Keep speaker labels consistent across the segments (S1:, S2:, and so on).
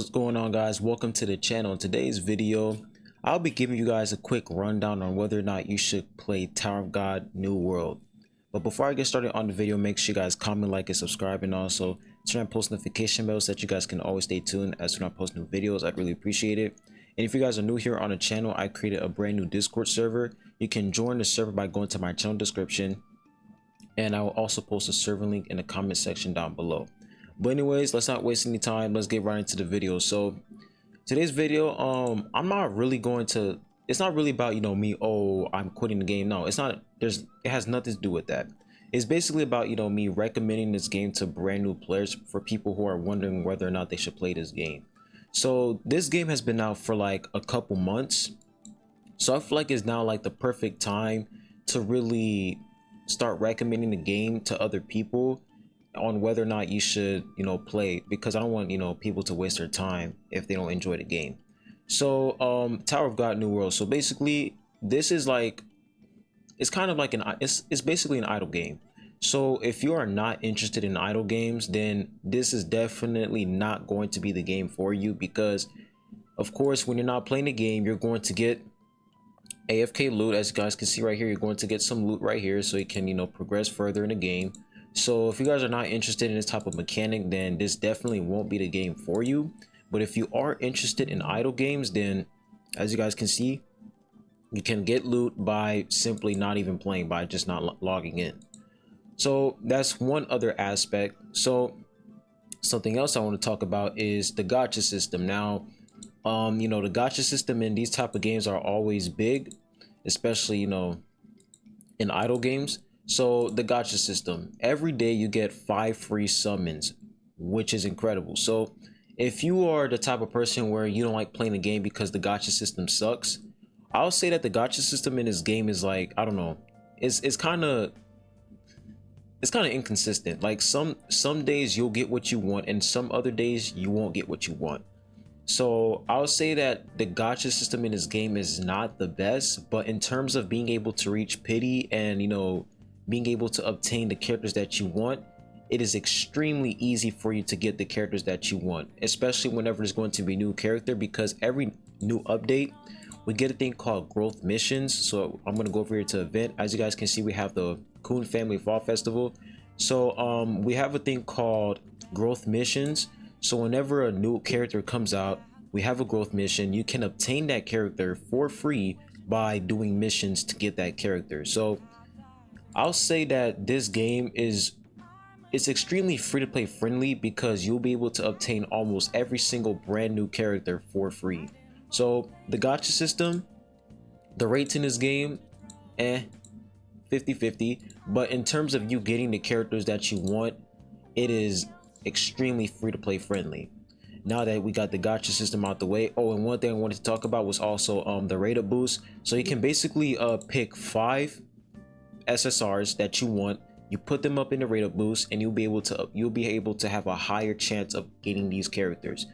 S1: What's going on, guys? Welcome to the channel. In today's video, I'll be giving you guys a quick rundown on whether or not you should play Tower of God New World. But before I get started on the video, make sure you guys comment, like, and subscribe, and also turn on post notification bells so that you guys can always stay tuned as soon as I post new videos. I'd really appreciate it. And if you guys are new here on the channel, I created a brand new Discord server. You can join the server by going to my channel description, and I will also post a server link in the comment section down below. But anyways, let's not waste any time. Let's get right into the video. So today's video, I'm not really going to, it's not really about, me, oh, I'm quitting the game. No, it's not. It has nothing to do with that. It's basically about, me recommending this game to brand new players, for people who are wondering whether or not they should play this game. So this game has been out for like a couple months, so I feel like it's now like the perfect time to really start recommending the game to other people on whether or not you should play, because I don't want people to waste their time if they don't enjoy the game. So Tower of God New World, so basically this is like, it's kind of like it's basically an idle game. So if you are not interested in idle games, then this is definitely not going to be the game for you, because of course when you're not playing the game, you're going to get AFK loot. As you guys can see right here, you're going to get some loot right here so you can progress further in the game. So if you guys are not interested in this type of mechanic, then this definitely won't be the game for you. But if you are interested in idle games, then as you guys can see, you can get loot by simply not even playing, by just not logging in. So that's one other aspect. So something else I want to talk about is the gacha system. Now the gacha system in these type of games are always big, especially in idle games. So the gacha system, every day you get 5 free summons, which is incredible. So if you are the type of person where you don't like playing the game because the gacha system sucks, I'll say that the gacha system in this game is like, I don't know, it's kind of inconsistent. Like some days you'll get what you want, and some other days you won't get what you want. So I'll say that the gacha system in this game is not the best, but in terms of being able to reach pity and being able to obtain the characters that you want, it is extremely easy for you to get the characters that you want, especially whenever there's going to be a new character, because every new update we get a thing called growth missions. So I'm going to go over here to event. As you guys can see, we have the Coon Family Fall Festival. So we have a thing called growth missions. So whenever a new character comes out, we have a growth mission. You can obtain that character for free by doing missions to get that character. So I'll say that this game it's extremely free to play friendly, because you'll be able to obtain almost every single brand new character for free. So the gacha system, the rates in this game, 50-50, but in terms of you getting the characters that you want, it is extremely free to play friendly. Now that we got the gacha system out the way, oh, and one thing I wanted to talk about was also the rate up boost. So you can basically pick 5 SSRs that you want, you put them up in the rate up boost, and you'll be able to have a higher chance of getting these characters.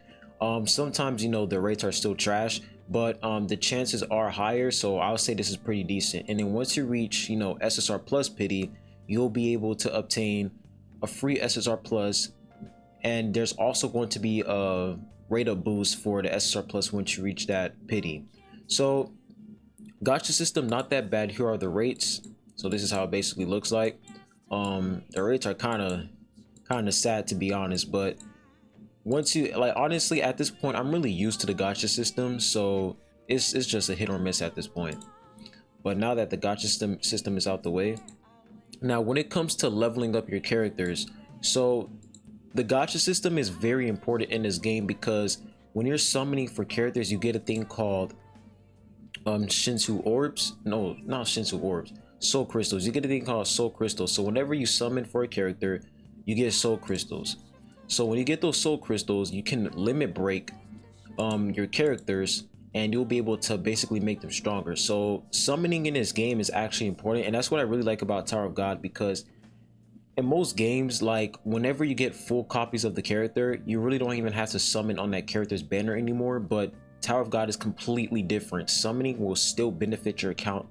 S1: Sometimes the rates are still trash, but the chances are higher, so I'll say this is pretty decent. And then once you reach SSR plus pity, you'll be able to obtain a free SSR plus, and there's also going to be a rate up boost for the SSR plus once you reach that pity. So gacha system, not that bad. Here are the rates. So this is how it basically looks like. The rates are kind of sad, to be honest, but once you honestly, at this point I'm really used to the gacha system, so it's just a hit or miss at this point. But now that the gacha system is out the way, now when it comes to leveling up your characters, so the gacha system is very important in this game, because when you're summoning for characters, you get a thing called Shinsu orbs. No, not Shinsu orbs, soul crystals. You get a thing called soul crystals. So whenever you summon for a character, you get soul crystals. So when you get those soul crystals, you can limit break your characters, and you'll be able to basically make them stronger. So summoning in this game is actually important, and that's what I really like about Tower of God, because in most games, like whenever you get full copies of the character, you really don't even have to summon on that character's banner anymore. But Tower of God is completely different. Summoning will still benefit your account.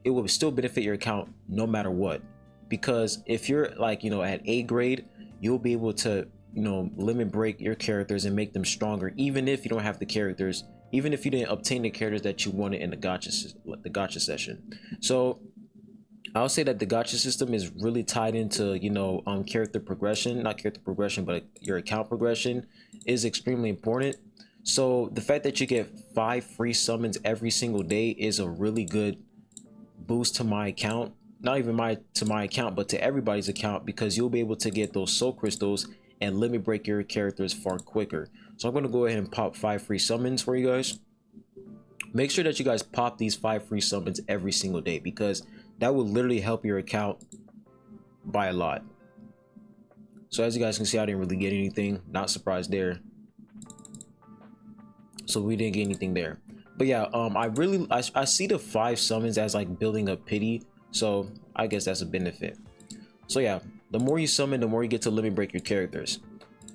S1: It will still benefit your account no matter what, because if you're at A grade, you'll be able to limit break your characters and make them stronger, even if you don't have the characters, even if you didn't obtain the characters that you wanted in the gacha session. So I'll say that the gacha system is really tied into character progression, not character progression, but your account progression is extremely important. So the fact that you get 5 free summons every single day is a really good boost to my account, not even to my account, but to everybody's account, because you'll be able to get those soul crystals and limit break your characters far quicker. So I'm going to go ahead and pop 5 free summons for you guys. Make sure that you guys pop these 5 free summons every single day, because that will literally help your account by a lot. So as you guys can see, I didn't really get anything, not surprised there. So we didn't get anything there. But yeah, I see the 5 summons as like building up pity, so I guess that's a benefit. So yeah, the more you summon, the more you get to limit break your characters.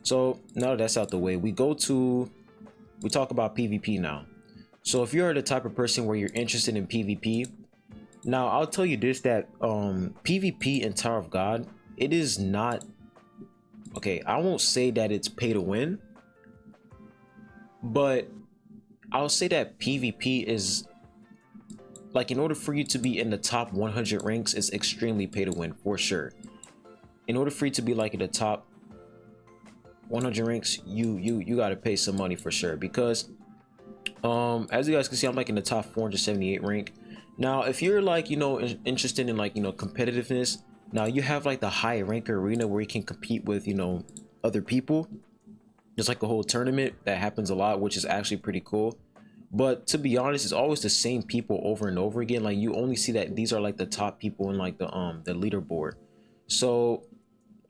S1: So now that that's out the way, we talk about PvP now. So if you're the type of person where you're interested in PvP, now I'll tell you this, that PvP in Tower of God, it is not, okay, I won't say that it's pay to win, but I'll say that PvP is, like, in order for you to be in the top 100 ranks, it's extremely pay to win for sure. In order for you to be like in the top 100 ranks, you got to pay some money for sure, because as you guys can see, I'm like in the top 478 rank. Now if you're like interested in like competitiveness, now you have like the high rank arena where you can compete with other people. There's like a whole tournament that happens a lot, which is actually pretty cool. But to be honest, it's always the same people over and over again. Like you only see that these are like the top people in like the leaderboard. So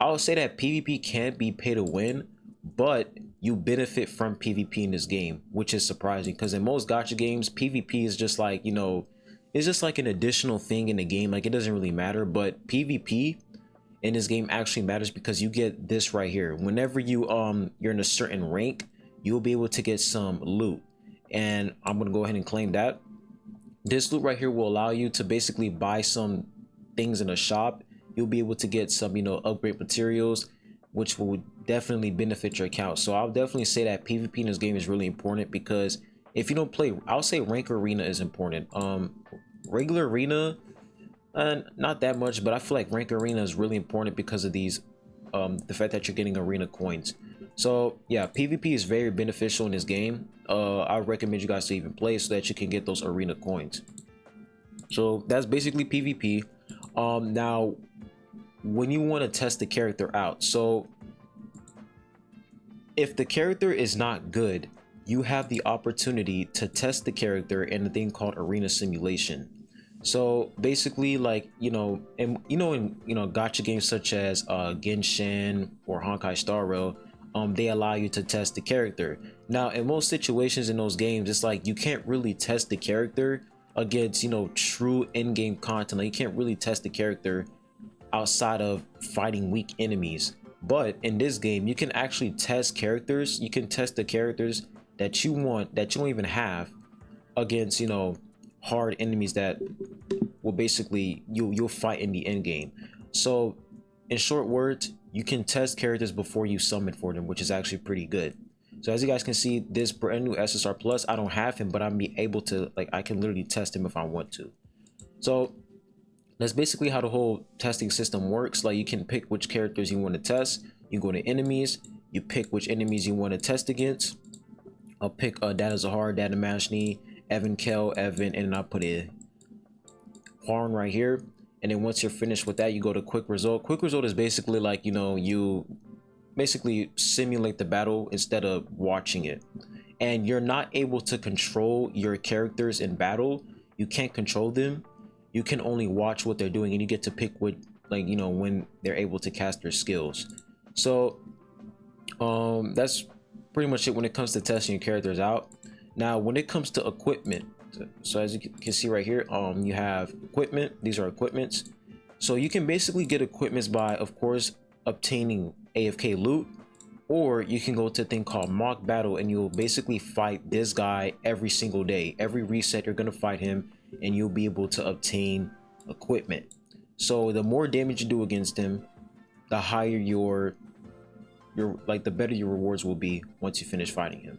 S1: I would say that PvP can be pay to win, but you benefit from PvP in this game, which is surprising, because in most gacha games, PvP is just like it's just like an additional thing in the game. Like it doesn't really matter, but PvP in this game actually matters, because you get this right here. Whenever you're in a certain rank, you'll be able to get some loot, and I'm gonna go ahead and claim that. This loot right here will allow you to basically buy some things in a shop. You'll be able to get some upgrade materials, which will definitely benefit your account. So I'll definitely say that PvP in this game is really important, because if you don't play, I'll say rank arena is important. Regular arena, not that much, but I feel like rank arena is really important because of these the fact that you're getting arena coins. So yeah, PvP is very beneficial in this game. I recommend you guys to even play so that you can get those arena coins. So that's basically PvP. Now when you want to test the character out, so if the character is not good, you have the opportunity to test the character in a thing called arena simulation. So basically, like in gacha games such as Genshin or Honkai Star Rail, they allow you to test the character. Now in most situations in those games, it's like you can't really test the character against true in-game content. Like you can't really test the character outside of fighting weak enemies. But in this game, you can actually test characters. You can test the characters that you want, that you don't even have, against hard enemies that will basically you'll fight in the end game. So in short words, you can test characters before you summon for them, which is actually pretty good. So as you guys can see, this brand new SSR Plus, I don't have him, but I'm able to, like, I can literally test him if I want to. So that's basically how the whole testing system works. Like you can pick which characters you want to test. You go to enemies, you pick which enemies you want to test against. I'll pick Data Zahar, Data Mashni, Evan Kel, Evan, and I'll put a Horn right here. And then once you're finished with that, you go to quick result. Quick result is basically like you basically simulate the battle instead of watching it. And you're not able to control your characters in battle. You can't control them. You can only watch what they're doing, and you get to pick what, like, when they're able to cast their skills. So that's pretty much it when it comes to testing your characters out. Now when it comes to equipment, so as you can see right here, you have equipment. These are equipments. So you can basically get equipments by, of course, obtaining AFK loot, or you can go to a thing called mock battle, and you'll basically fight this guy every single day. Every reset you're gonna fight him, and you'll be able to obtain equipment. So the more damage you do against him, the higher your the better your rewards will be once you finish fighting him.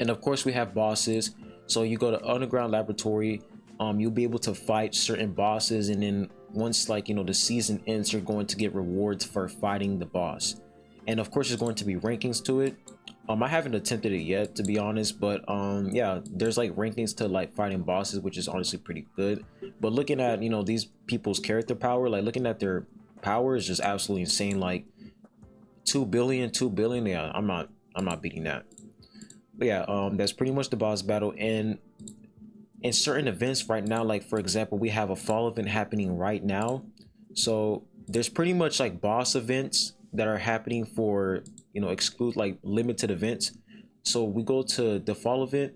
S1: And of course we have bosses. So you go to underground laboratory, you'll be able to fight certain bosses, and then once like the season ends, you're going to get rewards for fighting the boss. And of course there's going to be rankings to it. I haven't attempted it yet, to be honest, but yeah, there's like rankings to like fighting bosses, which is honestly pretty good. But looking at these people's character power, like looking at their power is just absolutely insane. Like 2 billion, yeah, I'm not beating that. But yeah, that's pretty much the boss battle. And in certain events right now, like for example, we have a fall event happening right now. So there's pretty much like boss events that are happening for exclude like limited events. So we go to the fall event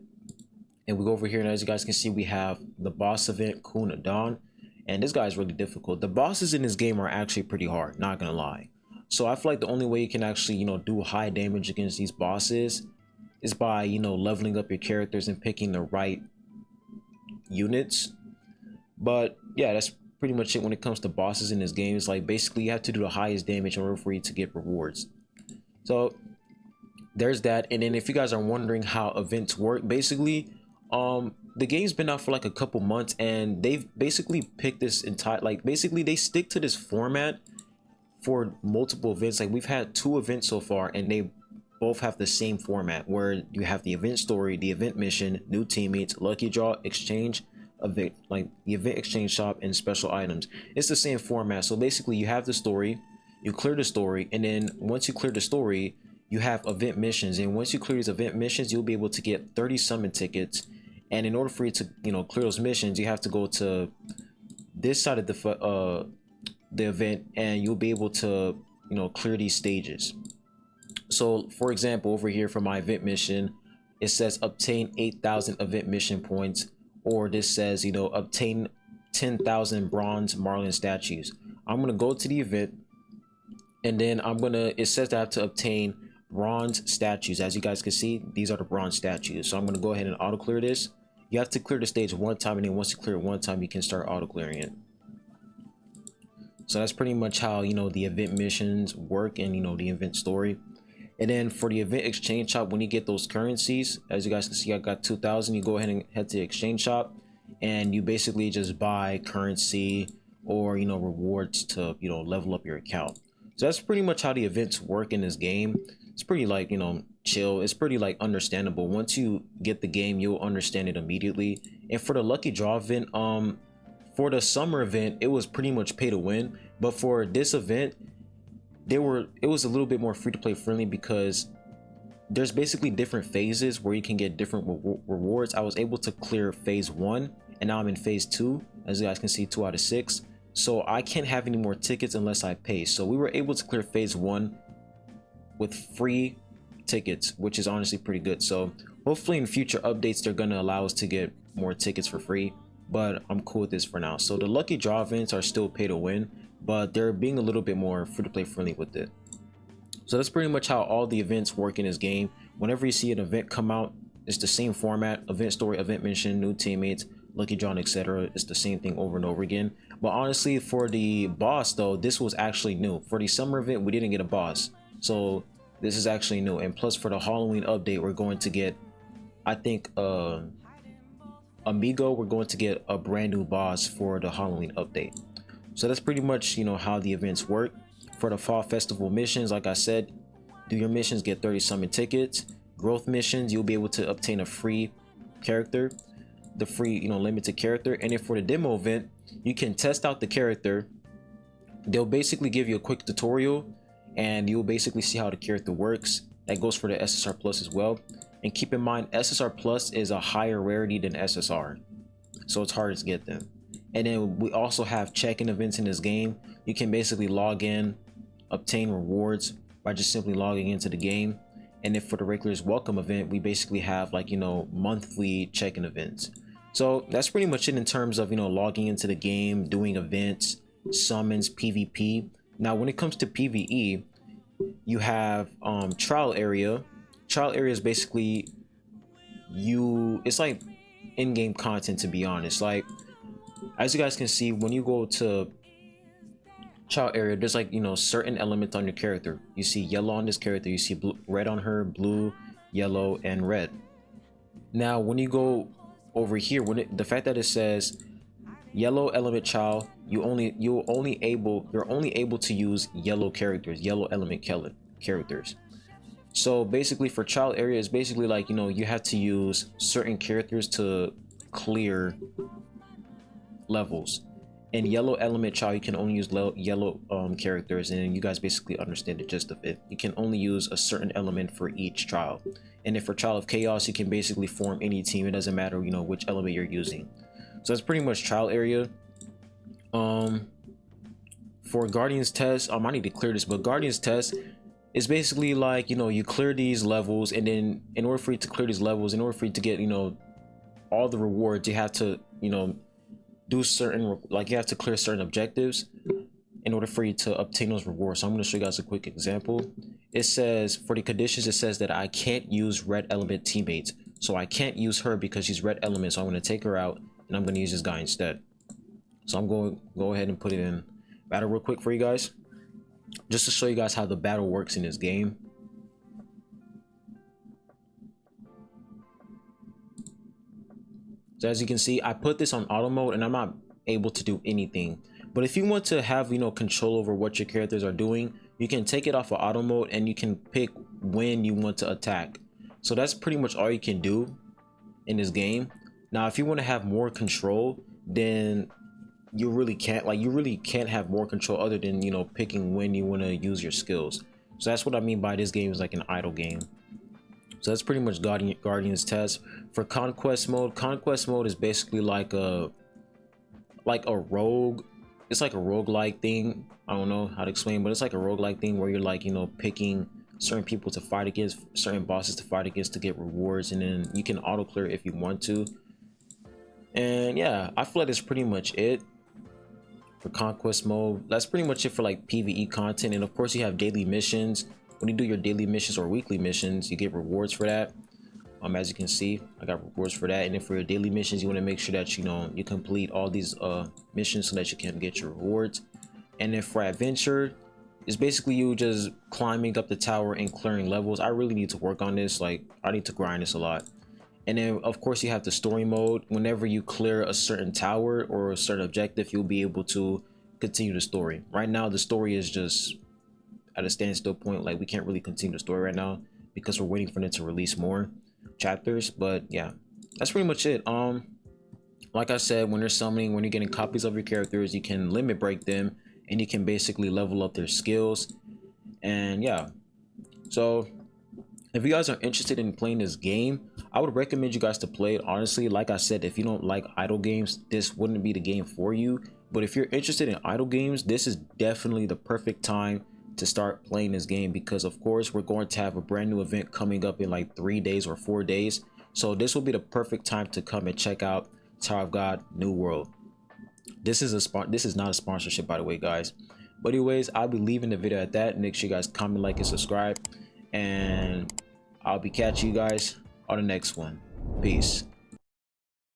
S1: and we go over here, and as you guys can see, we have the boss event, Kuna Dawn, and this guy is really difficult. The bosses in this game are actually pretty hard, not gonna lie. So I feel like the only way you can actually do high damage against these bosses is by leveling up your characters and picking the right units. But yeah, that's pretty much it when it comes to bosses in this game. It's like basically you have to do the highest damage in order for you to get rewards. So there's that. And then if you guys are wondering how events work, basically the game's been out for like a couple months, and they've basically picked this entire, like basically they stick to this format for multiple events. Like we've had 2 events so far, and they both have the same format where you have the event story, the event mission, new teammates, lucky draw, exchange, event, like the event exchange shop, and special items. It's the same format. So basically you have the story, you clear the story, and then once you clear the story, you have event missions. And once you clear these event missions, you'll be able to get 30 summon tickets. And in order for you to clear those missions, you have to go to this side of the event, and you'll be able to clear these stages. So for example, over here for my event mission, it says obtain 8,000 event mission points, or this says obtain 10,000 bronze Marlin statues. I'm gonna go to the event, and then it says that I have to obtain bronze statues. As you guys can see, these are the bronze statues. So I'm gonna go ahead and auto clear this. You have to clear the stage 1 time, and then once you clear it 1 time, you can start auto clearing it. So that's pretty much how the event missions work, and the event story. And then for the event exchange shop, when you get those currencies, as you guys can see, I got 2,000. You go ahead and head to the exchange shop, and you basically just buy currency or rewards to level up your account. So that's pretty much how the events work in this game. It's pretty like chill. It's pretty like understandable. Once you get the game, you'll understand it immediately. And for the lucky draw event, for the summer event, it was pretty much pay to win. But for this event, it was a little bit more free to play friendly, because there's basically different phases where you can get different rewards. I was able to clear phase 1, and now I'm in phase 2. As you guys can see, 2 out of 6. So I can't have any more tickets unless I pay. So we were able to clear phase 1 with free tickets, which is honestly pretty good. So hopefully in future updates, they're going to allow us to get more tickets for free, but I'm cool with this for now. So the lucky draw events are still pay to win, but they're being a little bit more free to play friendly with it. So that's pretty much how all the events work in this game. Whenever you see an event come out, it's the same format: event story, event mission, new teammates, lucky draw, etc. It's the same thing over and over again. But honestly, for the boss though, this was actually new. For the summer event, we didn't get a boss, so this is actually new. And plus, for the Halloween update, we're going to get, I think, Amigo, we're going to get a brand new boss for the Halloween update. So that's pretty much how the events work. For the fall festival missions, like I said, do your missions, get 30 summon tickets. Growth missions, you'll be able to obtain a free character, the free limited character. And then for the demo event, you can test out the character. They'll basically give you a quick tutorial, and you'll basically see how the character works. That goes for the SSR Plus as well. And keep in mind, SSR Plus is a higher rarity than SSR, so it's harder to get them. And then we also have check-in events in this game. You can basically log in, obtain rewards by just simply logging into the game. And then for the regulars welcome event, we basically have like monthly check-in events. So that's pretty much it in terms of logging into the game, doing events, summons, PvP. Now when it comes to PvE, you have trial area. Trial area is basically it's like in-game content, to be honest. Like, as you guys can see, when you go to child area, there's like, you know, certain elements on your character. You see yellow on this character, you see blue, red on her, blue, yellow, and red. Now when you go over here, the fact that it says yellow element child, you're only able to use yellow characters, yellow element characters. So basically for child area, it's basically like, you know, you have to use certain characters to clear levels. And yellow element child, you can only use yellow characters, and you guys basically understand the gist of it. You can only use a certain element for each child. And if for child of chaos, you can basically form any team. It doesn't matter, you know, which element you're using. So that's pretty much child area. For Guardians test, I need to clear this, but Guardians test is basically like, you know, you clear these levels, and then in order for you to clear these levels, in order for you to get, you know, all the rewards, you have to, you know, do certain, like you have to clear certain objectives in order for you to obtain those rewards. So I'm going to show you guys a quick example. It says for the conditions, it says that I can't use red element teammates. So I can't use her because she's red element. So I'm going to take her out, and I'm going to use this guy instead. So I'm going to go ahead and put it in battle real quick for you guys, just to show you guys how the battle works in this game. So as you can see, I put this on auto mode, and I'm not able to do anything. But if you want to have, you know, control over what your characters are doing, you can take it off of auto mode, and you can pick when you want to attack. So that's pretty much all you can do in this game. Now, if you want to have more control, then you really can't have more control other than, you know, picking when you want to use your skills. So that's what I mean by this game is like an idle game. So that's pretty much Guardians test. For conquest mode is basically like a rogue. It's like a roguelike thing. I don't know how to explain, but it's like a roguelike thing where you're like, you know, picking certain people to fight against, certain bosses to fight against to get rewards, and then you can auto clear if you want to. And yeah, I feel like that's pretty much it for conquest mode. That's pretty much it for like PvE content. And of course you have daily missions. When you do your daily missions or weekly missions, you get rewards for that. As you can see, I got rewards for that. And then for your daily missions, you want to make sure that, you know, you complete all these missions so that you can get your rewards. And then for adventure, it's basically you just climbing up the tower and clearing levels. I really need to work on this. Like, I need to grind this a lot. And then of course you have the story mode. Whenever you clear a certain tower or a certain objective, you'll be able to continue the story. Right now the story is just at a standstill point. Like, we can't really continue the story right now because we're waiting for them to release more chapters. But yeah, that's pretty much it. Like I said, when you're summoning, when you're getting copies of your characters, you can limit break them, and you can basically level up their skills. And yeah, so if you guys are interested in playing this game, I would recommend you guys to play it. Honestly, like I said, if you don't like idle games, this wouldn't be the game for you. But if you're interested in idle games, this is definitely the perfect time to start playing this game, because of course we're going to have a brand new event coming up in like 3 days or 4 days. So this will be the perfect time to come and check out Tower of God New World. This is not a sponsorship, by the way, guys. But anyways, I'll be leaving the video at that. Make sure you guys comment, like, and subscribe, and I'll be catching you guys on the next one. Peace.